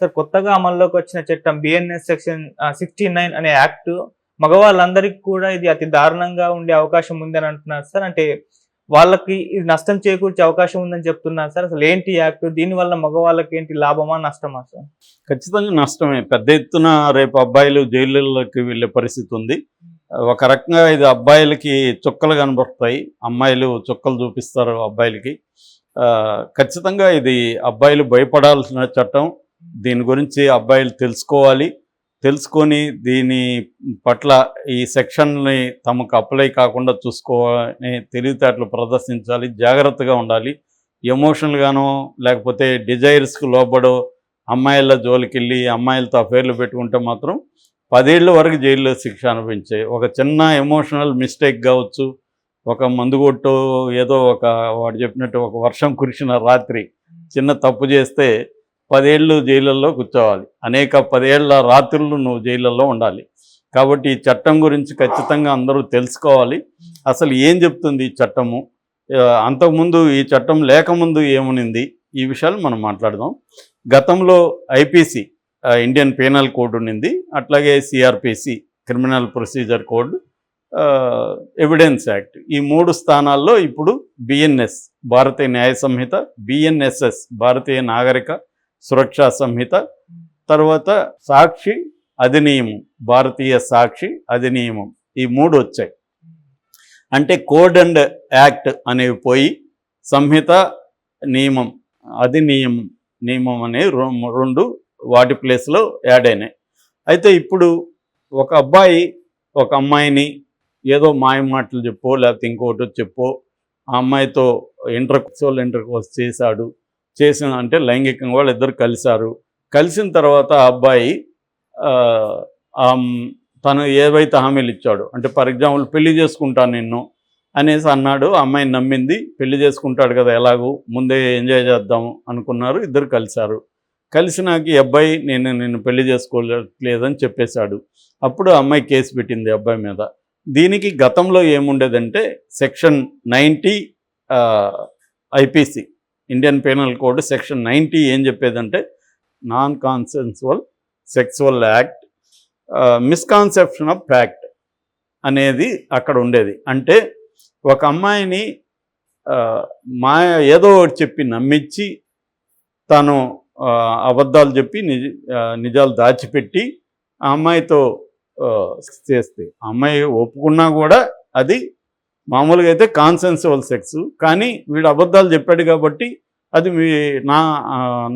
Sir కొత్తగా అమల్లోకి వచ్చిన చట్టం బిఎన్ఎస్ సెక్షన్ 69 అనే యాక్ట్ మగవాళ్ళందరికీ కూడా ఇది అతి దారుణంగా ఉండే అవకాశం ఉందని అంటున్నారు సార్. అంటే వాళ్ళకి ఇది నష్టం చేకూర్చే అవకాశం ఉందని చెప్తున్నారు సార్. అసలు ఏంటి యాక్ట్? దీనివల్ల మగవాళ్ళకి ఏంటి లాభమా? నష్టమా సార్? ఖచ్చితంగా నష్టమే. పెద్ద ఎత్తున రేపు అబ్బాయిలు జైళ్ళలోకి వెళ్ళే పరిస్థితి ఉంది. ఒక రకంగా ఇది అబ్బాయిలకి చుక్కలు కనబడతాయి, అమ్మాయిలు చుక్కలు చూపిస్తారు అబ్బాయిలకి. ఖచ్చితంగా ఇది అబ్బాయిలు భయపడాల్సిన చట్టం. దీని గురించి అబ్బాయిలు తెలుసుకోవాలి. తెలుసుకొని దీని పట్ల ఈ సెక్షన్ని తమకు అప్లై కాకుండా చూసుకోవాలని తెలివితేటలు ప్రదర్శించాలి, జాగ్రత్తగా ఉండాలి. ఎమోషనల్గానో లేకపోతే డిజైర్స్కి లోబడో అమ్మాయిల జోలికెళ్ళి అమ్మాయిలతో అఫేర్లు పెట్టుకుంటే మాత్రం 10 ఏళ్ల వరకు జైల్లో శిక్ష అనుభవించే. ఒక చిన్న ఎమోషనల్ మిస్టేక్ కావచ్చు, ఒక మందుగొట్టు ఏదో వాడు చెప్పినట్టు ఒక వర్షం కురిసిన రాత్రి చిన్న తప్పు చేస్తే 10 ఏళ్ళు జైళ్ళల్లో కూర్చోవాలి. 10 ఏళ్ల రాత్రులు నువ్వు జైళ్ళల్లో ఉండాలి. కాబట్టి ఈ చట్టం గురించి ఖచ్చితంగా అందరూ తెలుసుకోవాలి. అసలు ఏం చెప్తుంది ఈ చట్టము, అంతకుముందు ఈ చట్టం లేకముందు ఏమునింది, ఈ విషయాలు మనం మాట్లాడదాం. గతంలో ఐపీసీ ఇండియన్ పీనల్ కోడ్ ఉన్నింది, అట్లాగే CrPC criminal procedure code, evidence act. ఈ 3 స్థానాల్లో ఇప్పుడు బిఎన్ఎస్ భారతీయ న్యాయ సంహిత, బిఎన్ఎస్ఎస్ భారతీయ నాగరిక సురక్షా సంహిత, తర్వాత సాక్షి అధినియమం భారతీయ సాక్షి అధినియమం, ఈ 3 వచ్చాయి. అంటే కోడ్ అండ్ యాక్ట్ అనేవి పోయి సంహిత, నియమం, నియమం అనేవి 2 వాటి ప్లేస్లో యాడ్ అయినాయి. అయితే ఇప్పుడు ఒక అబ్బాయి ఒక అమ్మాయిని ఏదో మాయ మాటలు చెప్పో లేకపోతే ఇంకోటి చెప్పో ఆ అమ్మాయితో ఇంటర్కోర్స్ చేసిన అంటే లైంగికంగా వాళ్ళిద్దరు కలిశారు. కలిసిన తర్వాత ఆ అబ్బాయి తను ఏవైతే హామీలు ఇచ్చాడు, అంటే ఫర్ ఎగ్జాంపుల్ పెళ్లి చేసుకుంటాను నిన్ను అనేసి అన్నాడు. ఆ అమ్మాయిని నమ్మింది. పెళ్లి చేసుకుంటాడు కదా, ఎలాగూ ముందే ఎంజాయ్ చేద్దాము అనుకున్నారు. ఇద్దరు కలిశారు. కలిసినాక ఈ అబ్బాయి నిన్ను పెళ్లి చేసుకోలేదని చెప్పేశాడు. అప్పుడు ఆ అమ్మాయి కేసు పెట్టింది అబ్బాయి మీద. దీనికి గతంలో ఏముండేదంటే section 90 IPC Indian penal code section 90 ఏం చెప్పేదంటే non consensual sexual act, misconception of fact అనేది అక్కడ ఉండేది. అంటే ఒక అమ్మాయిని ఏదో ఒకటి చెప్పి నమ్మించి తను అబద్ధాలు చెప్పి నిజాలు దాచిపెట్టి ఆ అమ్మాయితో చేస్తే అమ్మాయి ఒప్పుకున్నా కూడా అది మామూలుగా అయితే కాన్సెన్సువల్ సెక్స్, కానీ వీడు అబద్ధాలు చెప్పాడు కాబట్టి అది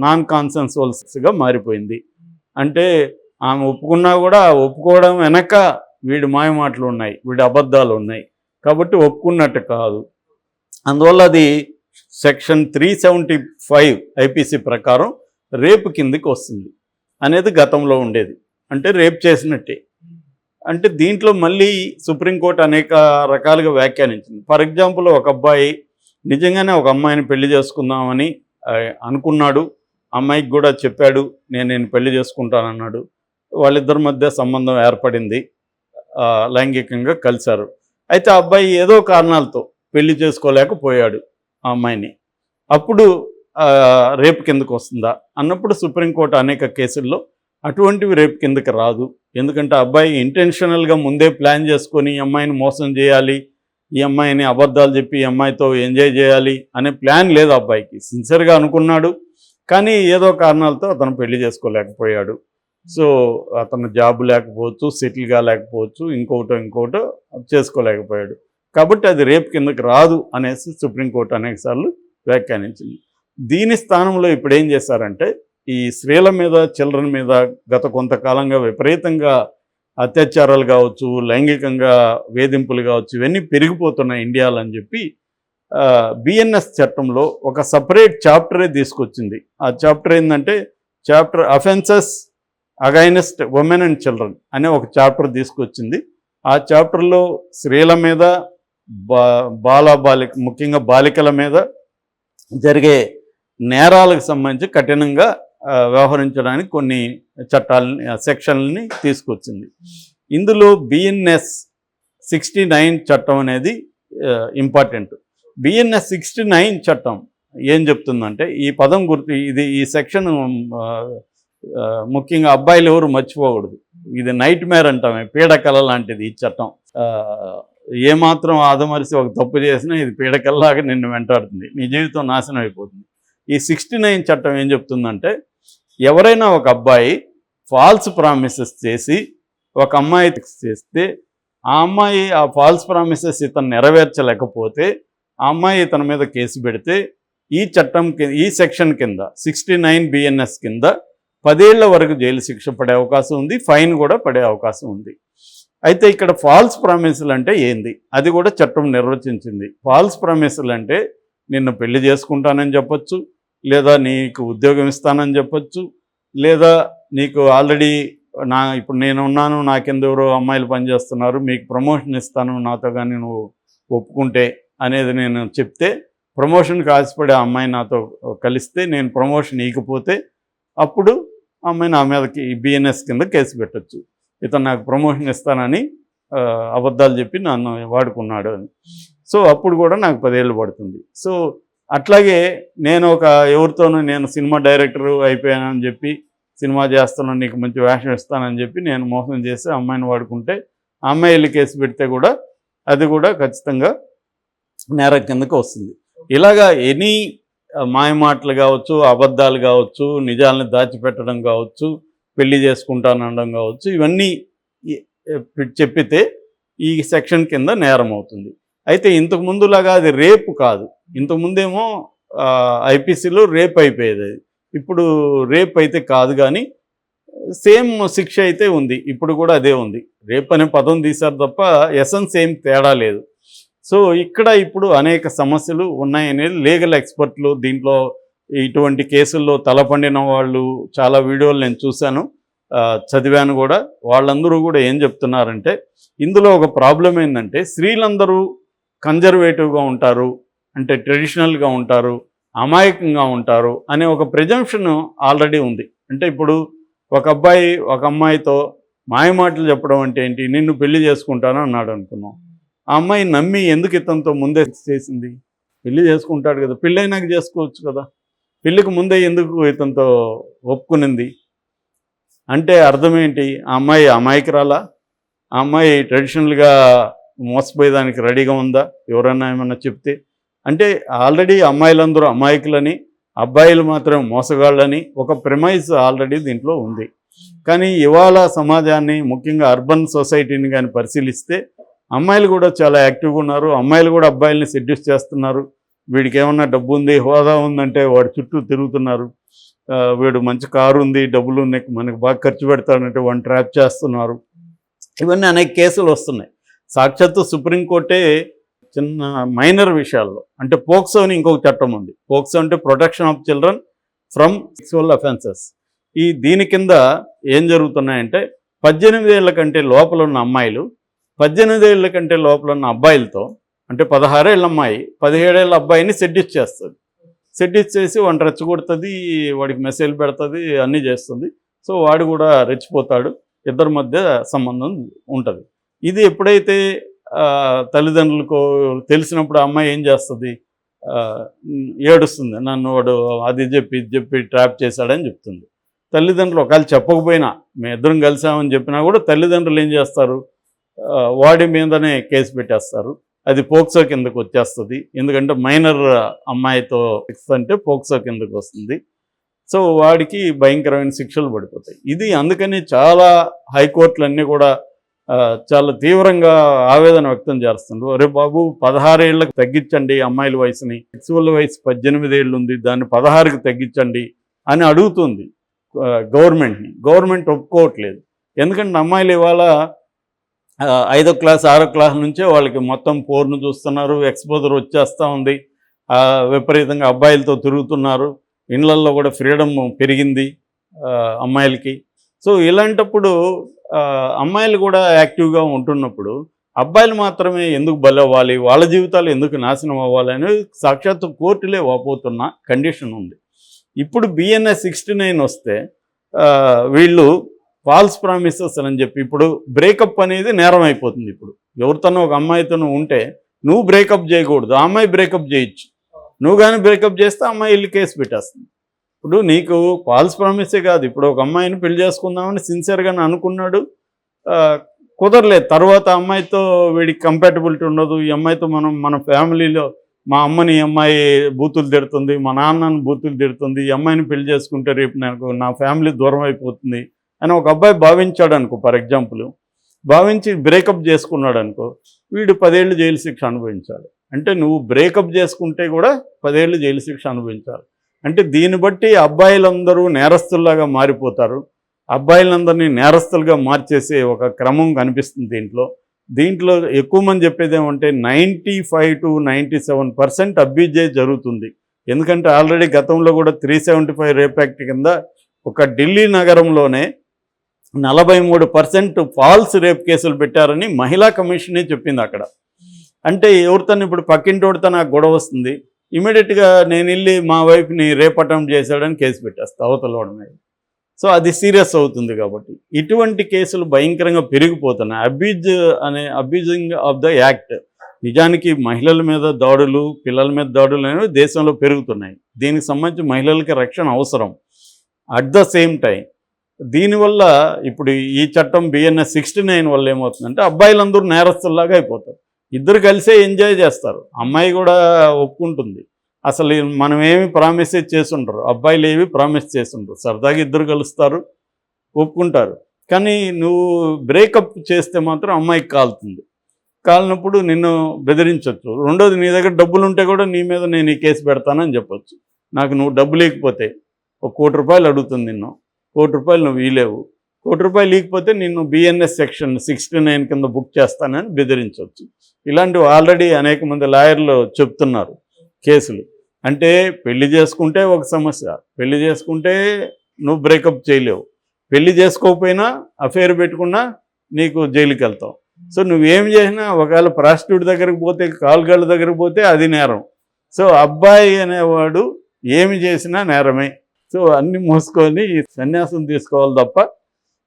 నాన్ కాన్సెన్సువల్ సెక్స్గా మారిపోయింది. అంటే ఆమె ఒప్పుకున్నా కూడా ఒప్పుకోవడం వెనక వీడి మాయ మాటలు ఉన్నాయి, వీడి అబద్ధాలు ఉన్నాయి, కాబట్టి ఒప్పుకున్నట్టు కాదు. అందువల్ల అది సెక్షన్ 375 ఐపీసీ ప్రకారం రేపు కిందికి వస్తుంది అనేది గతంలో ఉండేది. అంటే రేప్ చేసినట్టే. అంటే దీంట్లో మళ్ళీ సుప్రీంకోర్టు అనేక రకాలుగా వ్యాఖ్యానించింది. ఫర్ ఎగ్జాంపుల్ ఒక అబ్బాయి నిజంగానే ఒక అమ్మాయిని పెళ్లి చేసుకుందామని అనుకున్నాడు, అమ్మాయికి కూడా చెప్పాడు నేను పెళ్లి చేసుకుంటానన్నాడు. వాళ్ళిద్దరి మధ్య సంబంధం ఏర్పడింది, లైంగికంగా కలిశారు. అయితే ఆ అబ్బాయి ఏదో కారణాలతో పెళ్లి చేసుకోలేకపోయాడు ఆ అమ్మాయిని. అప్పుడు రేపు కిందకు వస్తుందా అన్నప్పుడు సుప్రీంకోర్టు అనేక కేసుల్లో అటువంటివి రేపు కిందకి రాదు. ఎందుకంటే అబ్బాయి ఇంటెన్షనల్గా ముందే ప్లాన్ చేసుకొని ఈ అమ్మాయిని మోసం చేయాలి, ఈ అమ్మాయిని అబద్ధాలు చెప్పి ఈ అమ్మాయితో ఎంజాయ్ చేయాలి అనే ప్లాన్ లేదు అబ్బాయికి. సిన్సియర్గా అనుకున్నాడు, కానీ ఏదో కారణాలతో అతను పెళ్లి చేసుకోలేకపోయాడు. సో అతను జాబ్ లేకపోవచ్చు, సెటిల్ కాలేకపోవచ్చు, ఇంకోటో చేసుకోలేకపోయాడు. కాబట్టి అది రేపు కిందకి రాదు అనేసి సుప్రీంకోర్టు అనేకసార్లు వ్యాఖ్యానించింది. దీని స్థానంలో ఇప్పుడు ఏం చేశారంటే ఈ స్త్రీల మీద, చిల్డ్రన్ మీద గత కొంతకాలంగా విపరీతంగా అత్యాచారాలు కావచ్చు, లైంగికంగా వేధింపులు కావచ్చు, ఇవన్నీ పెరిగిపోతున్నాయి ఇండియాలో అని చెప్పి బిఎన్ఎస్ చట్టంలో ఒక సపరేట్ చాప్టరే తీసుకొచ్చింది. ఆ చాప్టర్ ఏంటంటే chapter offences against women and children అనే ఒక చాప్టర్ తీసుకొచ్చింది. ఆ చాప్టర్లో స్త్రీల మీద, ముఖ్యంగా బాలికల మీద జరిగే నేరాలకు సంబంధించి కఠినంగా వ్యవహరించడానికి కొన్ని సెక్షన్లని తీసుకొచ్చింది. ఇందులో బిఎన్ఎస్ 69 చట్టం అనేది ఇంపార్టెంట్. బిఎన్ఎస్ 69 చట్టం ఏం చెప్తుందంటే ఈ పదం ఈ సెక్షన్ ముఖ్యంగా అబ్బాయిలు ఎవరు మర్చిపోకూడదు. ఇది నైట్ మేర్ అంటామే, పీడకల లాంటిది ఈ చట్టం. ఏమాత్రం ఆదమరిసి ఒక తప్పు చేసినా ఇది పీడకల్లాగా నిన్ను వెంటాడుతుంది, నీ జీవితం నాశనం అయిపోతుంది. ఈ 69 చట్టం ఏం చెప్తుందంటే, ఎవరైనా ఒక అబ్బాయి ఫాల్స్ ప్రామిసెస్ చేసి ఒక అమ్మాయి చేస్తే ఆ అమ్మాయి ఆ ఫాల్స్ ప్రామిసెస్ ఇతను నెరవేర్చలేకపోతే ఆ అమ్మాయి ఇతని మీద కేసు పెడితే ఈ చట్టం ఈ సెక్షన్ కింద 69 BNS కింద 10 ఏళ్ల వరకు జైలు శిక్ష పడే అవకాశం ఉంది, ఫైన్ కూడా పడే అవకాశం ఉంది. అయితే ఇక్కడ ఫాల్స్ ప్రామిసులు అంటే ఏంది, అది కూడా చట్టం నిర్వచించింది. ఫాల్స్ ప్రామిసులు అంటే నిన్ను పెళ్లి చేసుకుంటానని చెప్పొచ్చు, లేదా నీకు ఉద్యోగం ఇస్తానని చెప్పొచ్చు, లేదా నీకు ఆల్రెడీ ఇప్పుడు నేను ఉన్నాను, నాకెందెవరో అమ్మాయిలు పనిచేస్తున్నారు, మీకు ప్రమోషన్ ఇస్తాను నాతో కానీ నువ్వు ఒప్పుకుంటే అనేది నేను చెప్తే, ప్రమోషన్కి ఆశపడే అమ్మాయి నాతో కలిస్తే నేను ప్రమోషన్ ఇవ్వకపోతే అప్పుడు అమ్మాయి నా మీదకి BNS కింద కేసు పెట్టచ్చు. ఇతను నాకు ప్రమోషన్ ఇస్తానని అబద్ధాలు చెప్పి నన్ను వాడుకున్నాడు అని. సో అప్పుడు కూడా నాకు 10 ఏళ్ళు పడుతుంది. సో అట్లాగే నేను ఎవరితోనూ నేను సినిమా డైరెక్టర్ అయిపోయానని చెప్పి సినిమా చేస్తున్నాను, నీకు మంచి వేషం ఇస్తానని చెప్పి నేను మోసం చేసి అమ్మాయిని వాడుకుంటే ఆ అమ్మాయి వెళ్ళి కేసు పెడితే కూడా అది కూడా ఖచ్చితంగా నేరం కిందకు వస్తుంది. ఇలాగా ఎనీ మాయమాటలు కావచ్చు, అబద్ధాలు కావచ్చు, నిజాలను దాచిపెట్టడం కావచ్చు, పెళ్లి చేసుకుంటానడం కావచ్చు, ఇవన్నీ చెప్పితే ఈ సెక్షన్ కింద నేరం అవుతుంది. అయితే ఇంతకు ముందులాగా అది రేపు కాదు, ఇంతకుముందేమో IPCలో రేప్ అయిపోయేది, అది ఇప్పుడు రేప్ అయితే కాదు, కానీ సేమ్ శిక్ష అయితే ఉంది. ఇప్పుడు కూడా అదే ఉంది, రేప్ అనే పదం తీశారు తప్ప ఎసెన్స్ ఏం తేడా లేదు. సో ఇక్కడ ఇప్పుడు అనేక సమస్యలు ఉన్నాయనేది లీగల్ ఎక్స్పర్ట్లు, దీంట్లో ఇటువంటి కేసుల్లో తలపండిన వాళ్ళు చాలా వీడియోలు నేను చూశాను, చదివాను కూడా. వాళ్ళందరూ కూడా ఏం చెప్తున్నారంటే, ఇందులో ఒక ప్రాబ్లం ఏంటంటే స్త్రీలందరూ కన్జర్వేటివ్గా ఉంటారు, అంటే ట్రెడిషనల్గా ఉంటారు, అమాయకంగా ఉంటారు అనే ఒక ప్రిజంప్షన్ ఆల్రెడీ ఉంది. అంటే ఇప్పుడు ఒక అబ్బాయి ఒక అమ్మాయితో మాయమాటలు చెప్పడం అంటే ఏంటి, నిన్ను పెళ్లి చేసుకుంటాను అన్నాడు అనుకున్నాం, ఆ అమ్మాయి నమ్మి ఎందుకు ఇతనితో ముందే చేసింది? పెళ్లి చేసుకుంటాడు కదా, పెళ్ళైనాక చేసుకోవచ్చు కదా, పెళ్ళికి ముందే ఎందుకు ఇతనితో ఒప్పుకునింది అంటే అర్థం ఏంటి? ఆ అమ్మాయి అమాయకురాలా? ఆ అమ్మాయి ట్రెడిషనల్గా మోసపోయేదానికి రెడీగా ఉందా ఎవరన్నా ఏమన్నా చెప్తే? అంటే ఆల్రెడీ అమ్మాయిలందరూ అమాయకులని, అబ్బాయిలు మాత్రం మోసగాళ్ళని ఒక ప్రిమైజ్ ఆల్రెడీ దీంట్లో ఉంది. కానీ ఇవాళ సమాజాన్ని, ముఖ్యంగా అర్బన్ సొసైటీని కానీ పరిశీలిస్తే అమ్మాయిలు కూడా చాలా యాక్టివ్గా ఉన్నారు, అమ్మాయిలు కూడా అబ్బాయిల్ని సెడ్యూస్ చేస్తున్నారు. వీడికి ఏమన్నా డబ్బు ఉంది, హోదా ఉందంటే వాడి చుట్టూ తిరుగుతున్నారు, వీడు మంచి కారు ఉంది, డబ్బులు ఉన్నాయి, మనకు బాగా ఖర్చు పెడతాడంటే వాడిని ట్రాప్ చేస్తున్నారు. ఇవన్నీ అనేక కేసులు వస్తున్నాయి. సాక్షాత్తు సుప్రీంకోర్టే చిన్న మైనర్ విషయాల్లో, అంటే పోక్సో అని ఇంకొక చట్టం ఉంది, పోక్సో అంటే protection of children from sexual offences. దీని కింద ఏం జరుగుతున్నాయంటే 18 ఏళ్ల కంటే లోపల ఉన్న అమ్మాయిలు 18 ఏళ్ల కంటే లోపల ఉన్న అబ్బాయిలతో, అంటే 16 ఏళ్ళ అమ్మాయి 17 ఏళ్ళ అబ్బాయిని సెడ్యూస్ చేస్తుంది, సెడ్యూస్ చేసి వాడిని రెచ్చగొడుతుంది, వాడికి మెసేజ్ పెడుతుంది, అన్నీ చేస్తుంది. సో వాడు కూడా రెచ్చిపోతాడు, ఇద్దరి మధ్య సంబంధం ఉంటుంది. ఇది ఎప్పుడైతే తల్లిదండ్రులకు తెలిసినప్పుడు అమ్మాయి ఏం చేస్తుంది, ఏడుస్తుంది, నన్ను వాడు అది చెప్పి ఇది చెప్పి ట్రాప్ చేశాడని చెప్తుంది. తల్లిదండ్రులు ఒకవేళ చెప్పకపోయినా, మేము ఇద్దరం కలిసామని చెప్పినా కూడా తల్లిదండ్రులు ఏం చేస్తారు, వాడి మీదనే కేసు పెట్టేస్తారు. అది పోక్సో కిందకు వచ్చేస్తుంది, ఎందుకంటే మైనర్ అమ్మాయితో అంటే పోక్సో కిందకు వస్తుంది. సో వాడికి భయంకరమైన శిక్షలు పడిపోతాయి. ఇది అందుకని చాలా హైకోర్టులన్నీ కూడా చాలా తీవ్రంగా ఆవేదన వ్యక్తం చేస్తున్నారు. అరే బాబు, 16 ఏళ్ళకి తగ్గించండి అమ్మాయిల వయసుని, సెక్సువల్ వయసు 18 ఏళ్ళు ఉంది, దాన్ని 16కి తగ్గించండి అని అడుగుతుంది గవర్నమెంట్ని. గవర్నమెంట్ ఒప్పుకోవట్లేదు, ఎందుకంటే అమ్మాయిలు ఇవాళ 5వ క్లాస్ 6వ క్లాస్ నుంచే వాళ్ళకి మొత్తం పోర్ను చూస్తున్నారు, ఎక్స్పోజర్ వచ్చేస్తూ ఉంది, విపరీతంగా అబ్బాయిలతో తిరుగుతున్నారు, ఇళ్లల్లో కూడా ఫ్రీడమ్ పెరిగింది అమ్మాయిలకి. సో ఇలాంటప్పుడు అమ్మాయిలు కూడా యాక్టివ్గా ఉంటున్నప్పుడు అబ్బాయిలు మాత్రమే ఎందుకు బలవ్వాలి, వాళ్ళ జీవితాలు ఎందుకు నాశనం అవ్వాలి అని సాక్షాత్తు కోర్టులే వాపోతున్న కండిషన్ ఉంది. ఇప్పుడు BNS 69 వస్తే వీళ్ళు ఫాల్స్ ప్రామిసెస్ అని చెప్పి ఇప్పుడు బ్రేకప్ అనేది నేరం అయిపోతుంది. ఇప్పుడు ఎవరితోనో ఒక అమ్మాయితోనూ ఉంటే నువ్వు బ్రేకప్ చేయకూడదు, ఆ అమ్మాయి బ్రేకప్ చేయొచ్చు, నువ్వు కానీ బ్రేకప్ చేస్తే అమ్మాయి వెళ్ళి కేసు పెట్టేస్తుంది. ఇప్పుడు నీకు ఫాల్స్ ప్రామిసే కాదు, ఇప్పుడు ఒక అమ్మాయిని పెళ్లి చేసుకుందామని సిన్సియర్గా అనుకున్నాడు, ఆ, కుదరలేదు. తర్వాత అమ్మాయితో వీడికి కంపాటబిలిటీ ఉండదు, ఈ అమ్మాయితో మన ఫ్యామిలీలో మా అమ్మని ఈ అమ్మాయి బూతులు తిడుతుంది, మా నాన్నని బూతులు తిడుతుంది, ఈ అమ్మాయిని పెళ్లి చేసుకుంటే రేపు నా ఫ్యామిలీ దూరం అయిపోతుంది అని ఒక అబ్బాయి భావించాడు అనుకో, ఫర్ ఎగ్జాంపుల్ భావించి బ్రేకప్ చేసుకున్నాడు అనుకో, వీడు 10 ఏళ్ళు జైలు శిక్ష అనుభవించాలి. అంటే నువ్వు బ్రేకప్ చేసుకుంటే కూడా 10 ఏళ్ళు జైలు శిక్ష అనుభవించాలి. అంటే దీన్ని బట్టి అబ్బాయిలందరూ నేరస్తుల్లాగా మారిపోతారు, అబ్బాయిలందరినీ నేరస్తులుగా మార్చేసే ఒక క్రమం కనిపిస్తుంది దీంట్లో ఎక్కువ మంది చెప్పేది ఏమంటే 95 to 97% అబ్యూజే జరుగుతుంది. ఎందుకంటే ఆల్రెడీ గతంలో కూడా 375 రేప్ యాక్ట్ కింద ఒక ఢిల్లీ నగరంలోనే 43% ఫాల్స్ రేప్ కేసులు పెట్టారని మహిళా కమిషనే చెప్పింది అక్కడ. అంటే ఎవరితో ఇప్పుడు పక్కింటోడితో నాకు గొడవ వస్తుంది, ఇమీడియట్గా నేను వెళ్ళి మా వైఫ్ని రేప్ అటెంప్ట్ చేశాడని కేసు పెట్టేస్తా అవతలవాడి మీద. సో అది సీరియస్ అవుతుంది. కాబట్టి ఇటువంటి కేసులు భయంకరంగా పెరిగిపోతున్నాయి. Abusing of the act. నిజానికి మహిళల మీద దాడులు, పిల్లల మీద దాడులు అనేవి దేశంలో పెరుగుతున్నాయి. దీనికి సంబంధించి మహిళలకి రక్షణ అవసరం. అట్ ద సేమ్ టైం దీనివల్ల ఇప్పుడు ఈ చట్టం BNS 69 వల్ల ఏమవుతుందంటే అబ్బాయిలందరూ నేరస్తుల్లాగా అయిపోతారు. ఇద్దరు కలిసే ఎంజాయ్ చేస్తారు, అమ్మాయి కూడా ఒప్పుకుంటుంది. అసలు మనం ఏమి ప్రామిస్ చేసుంటారు, అబ్బాయిలు ఏవి ప్రామిస్ చేసుంటారు, సరదాగా ఇద్దరు కలుస్తారు, ఒప్పుకుంటారు. కానీ నువ్వు బ్రేకప్ చేస్తే మాత్రం అమ్మాయికి కాలుతుంది. కాలినప్పుడు నిన్ను బెదిరించవచ్చు. రెండోది, నీ దగ్గర డబ్బులు ఉంటే కూడా నీ మీద నేను ఈ కేసు పెడతానని చెప్పొచ్చు. నాకు నువ్వు డబ్బు లేకపోతే ₹1 కోటి అడుగుతుంది నిన్ను, ₹1 కోటి నువ్వు ఇలేవు, ₹1 కోటి లేకపోతే నిన్ను BNS సెక్షన్ 69 కింద బుక్ చేస్తానని బెదిరించవచ్చు. ఇలాంటివి ఆల్రెడీ అనేక మంది లాయర్లు చెప్తున్నారు కేసులు. అంటే పెళ్లి చేసుకుంటే ఒక సమస్య, పెళ్లి చేసుకుంటే నువ్వు బ్రేకప్ చేయలేవు, పెళ్లి చేసుకోకపోయినా అఫేర్ పెట్టుకున్నా నీకు జైలుకి వెళ్తావు. సో నువ్వేం చేసినా ఒకవేళ ప్రాస్టిట్యూట్ దగ్గరకు పోతే, కాల్గాళ్ళ దగ్గరకు పోతే అది నేరం. సో అబ్బాయి అనేవాడు ఏమి చేసినా నేరమే. సో అన్నీ మూసుకొని సన్యాసం తీసుకోవాలి తప్ప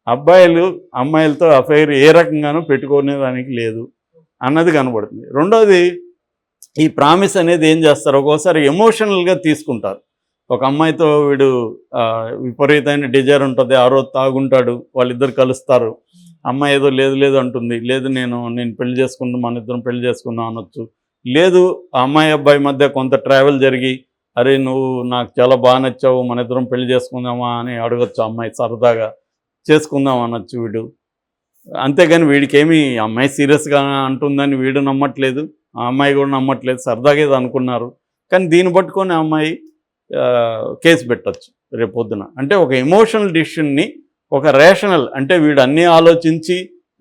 అబ్బాయిలు అమ్మాయిలతో అఫైర్ ఏ రకంగానూ పెట్టుకునేదానికి లేదు అన్నది కనబడుతుంది. రెండోది, ఈ ప్రామిస్ అనేది ఏం చేస్తారు, ఒక్కోసారి ఎమోషనల్గా తీసుకుంటారు. ఒక అమ్మాయితో వీడు విపరీతమైన డిజైర్ ఉంటుంది, ఆ రోజు తాగుంటాడు, వాళ్ళిద్దరు కలుస్తారు, అమ్మాయి ఏదో లేదు అంటుంది, లేదు నేను పెళ్లి చేసుకుందాం, మన ఇద్దరం పెళ్లి చేసుకుందాం అనొచ్చు. లేదు, ఆ అమ్మాయి అబ్బాయి మధ్య కొంత ట్రావెల్ జరిగి, అరే నువ్వు నాకు చాలా బాగా నచ్చావు, మన ఇద్దరం పెళ్లి చేసుకుందామా అని అడగచ్చు అమ్మాయి, సరదాగా చేసుకుందాం అనొచ్చు వీడు. అంతేగాని వీడికి ఏమి అమ్మాయి సీరియస్గా అంటుందని వీడు నమ్మట్లేదు, ఆ అమ్మాయి కూడా నమ్మట్లేదు, సరదాగా ఏదో అనుకున్నారు. కానీ దీన్ని పట్టుకొని ఆ అమ్మాయి కేసు పెట్టచ్చు రేపొద్దున. అంటే ఒక ఎమోషనల్ డిసిషన్ని ఒక రేషనల్, అంటే వీడు అన్నీ ఆలోచించి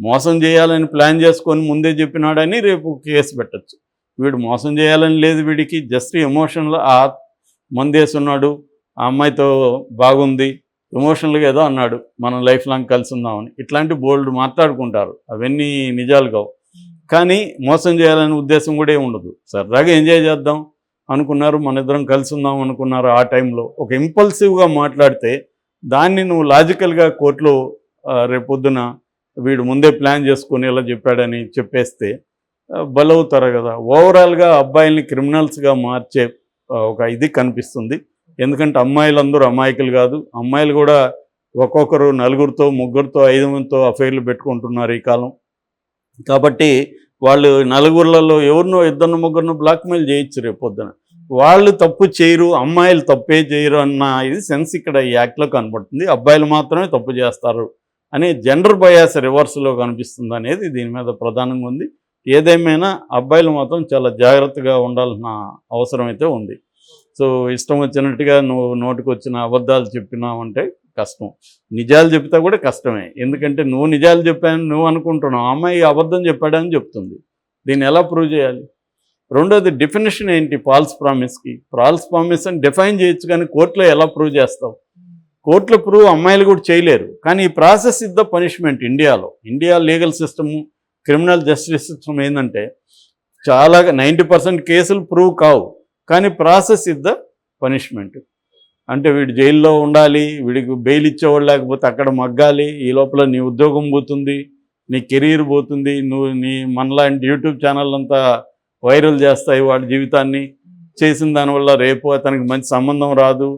మోసం చేయాలని ప్లాన్ చేసుకొని ముందే చెప్పినాడని రేపు కేసు పెట్టచ్చు. వీడు మోసం చేయాలని లేదు, వీడికి జస్ట్ ఎమోషనల్, మందేస్తున్నాడు, ఆ అమ్మాయితో బాగుంది, ఎమోషనల్గా ఏదో అన్నాడు, మనం లైఫ్ లాంగ్ కలిసి ఉందామని. ఇట్లాంటి బోల్డ్ మాట్లాడుకుంటారు, అవన్నీ నిజాలు కావు. కానీ మోసం చేయాలనే ఉద్దేశం కూడా ఏమి ఉండదు, సరదాగా ఎంజాయ్ చేద్దాం అనుకున్నారు, మన ఇద్దరం కలిసి ఉందాం అనుకున్నారు. ఆ టైంలో ఒక ఇంపల్సివ్గా మాట్లాడితే దాన్ని నువ్వు లాజికల్గా కోర్టులో రేపొద్దున వీడు ముందే ప్లాన్ చేసుకొని ఇలా చెప్పాడని చెప్పేస్తే బలవుతారు కదా. ఓవరాల్గా అబ్బాయిల్ని క్రిమినల్స్గా మార్చే ఒక ఇది కనిపిస్తుంది. ఎందుకంటే అమ్మాయిలందరూ అమాయకులు కాదు, అమ్మాయిలు కూడా ఒక్కొక్కరు 4గురితో 3గురితో 5 మందితో అఫైర్లు పెట్టుకుంటున్నారు ఈ కాలం. కాబట్టి వాళ్ళు 4గురిలలో ఎవరినో 2-3 బ్లాక్మెయిల్ చేయొచ్చు రేపొద్దున. వాళ్ళు తప్పు చేయరు, అమ్మాయిలు తప్పే చేయరు అన్న ఇది సెన్స్ ఇక్కడ ఈ యాక్ట్లో కనబడుతుంది. అబ్బాయిలు మాత్రమే తప్పు చేస్తారు అనే జెండర్ బయాస్ రివర్స్లో కనిపిస్తుంది అనేది దీని మీద ప్రధానంగా ఉంది. ఏదేమైనా అబ్బాయిలు మాత్రం చాలా జాగ్రత్తగా ఉండాల్సిన అవసరం అయితే ఉంది. సో ఇష్టం వచ్చినట్టుగా నువ్వు నోటికి వచ్చిన అబద్ధాలు చెప్పినావంటే కష్టం, నిజాలు చెప్తా కూడా కష్టమే. ఎందుకంటే నువ్వు నిజాలు చెప్పాను నువ్వు అనుకుంటున్నావు, అమ్మాయి అబద్ధం చెప్పాడని చెప్తుంది, దీన్ని ఎలా ప్రూవ్ చేయాలి? రెండోది, డెఫినేషన్ ఏంటి ఫాల్స్ ప్రామిస్కి? ఫాల్స్ ప్రామిస్ అని డిఫైన్ చేయొచ్చు, కానీ కోర్టులో ఎలా ప్రూవ్ చేస్తావు? కోర్టులో ప్రూవ్ అమ్మాయిలు కూడా చేయలేరు. కానీ ఈ process is the punishment. India legal system, criminal justice system ఏంటంటే చాలా 90% కేసులు ప్రూవ్ కావు, కానీ ప్రాసెస్ ఇస్ ద పనిష్మెంట్. అంటే వీడు జైల్లో ఉండాలి, వీడికి బెయిల్ ఇచ్చేవాళ్ళు లేకపోతే అక్కడ మగ్గాలి, ఈ లోపల నీ ఉద్యోగం పోతుంది, నీ కెరీర్ పోతుంది, మనలాంటి యూట్యూబ్ ఛానల్ అంతా వైరల్ చేస్తాయి వాడి జీవితాన్ని, చేసిన దానివల్ల రేపు అతనికి మంచి సంబంధం రాదు,